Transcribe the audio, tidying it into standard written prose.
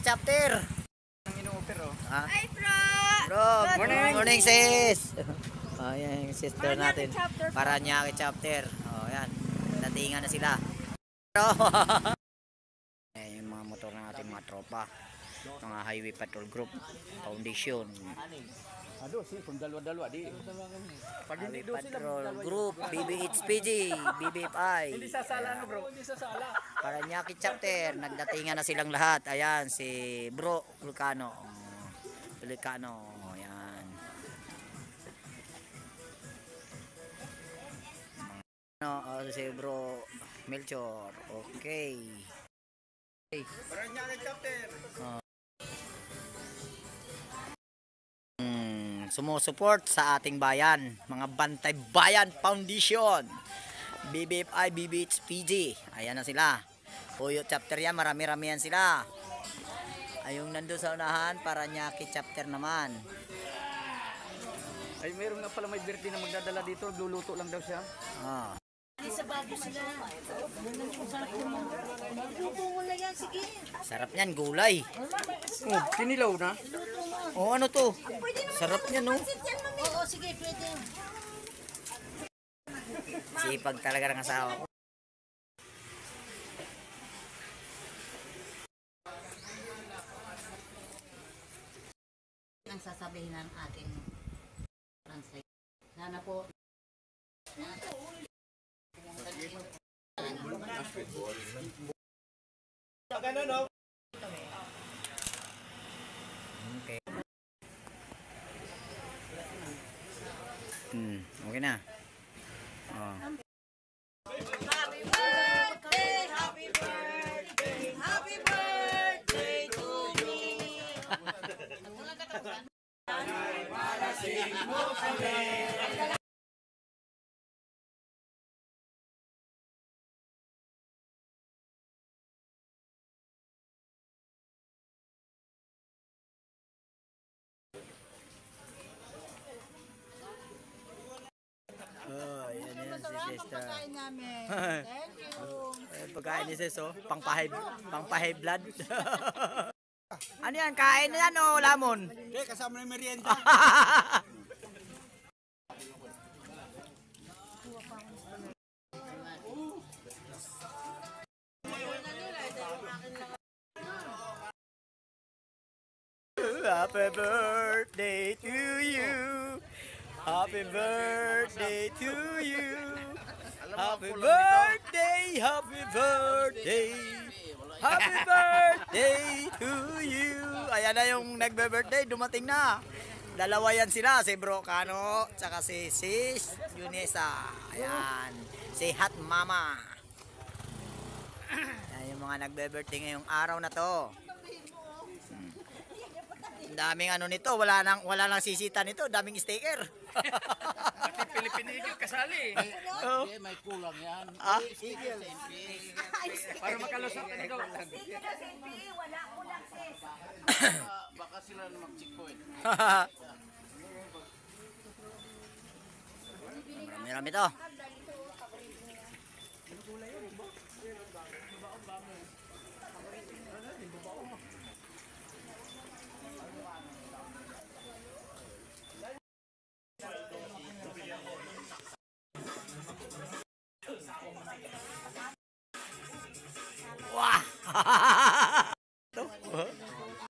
Chapter. Ang ino-offer oh. Hi, bro! Bro, Morning. morning sis. Oh, yan yung sister natin. Paranaque Chapter. Oh, yan. Datingan na sila. Bro. Ayan yung mga motor natin, mga tropa. Mga Highway Patrol Group Foundation. Ado si kung dalawa-dalawa di. Pag hindi Highway do sila Patrol Group, BBHPG, BBFI. hindi sasala no bro, hindi sasala. Paranaque Chapter, nagdatingan na silang lahat. Ayan, si Bro Vulcano. Vulcano, ayan. Si Bro Melchor, okay. Paranaque Chapter. Sumusuport sa ating bayan, mga Bantay Bayan Foundation, BBFI, BBHPG, ayan na sila. Puyo Chapter yan, marami-rami yan sila. Ayong nandun sa unahan, Paranaque Chapter naman. Ay mayroon nga pala may birthday na magdadala dito, luluto lang daw siya. Ah. Sa Baguio sila. Luto mo na yan, sige. Sarap niyan, gulay. Oh, kinilaw na. Oh, ano to? Sarap niyan, no? Oo, sige, pwede. Sipag talaga ng asawa ko. Ang sasabihin ng ating translate. Nana po. Okay. Okay na. Oh. Happy birthday, happy birthday, happy birthday to me. Oh, yan yan si sister. Pagkain namin. Thank you. Pagkain ni sis, oh. Pang-high blood. Ano yan? Kain na yan o lamon? Okay, kasama na yung merienda. Happy birthday to you. Happy birthday to you. Happy birthday, happy birthday. Happy birthday to you. Ayan na yung nagbe-birthday, dumating na. Dalawa yan sila, si Bro Cano, tsaka si Sis Yunesa. Ayan, si Hot Mama. Ayan yung mga nagbe-birthday ngayong araw na to. Daming ano nito, wala nang sisita nito, daming sticker. Pati Philippine Eagle kasali. Oh. May kulang yan. Ah? Para makalusot na ikaw. Baka sila mag-checkpoint. Marami to. Wah.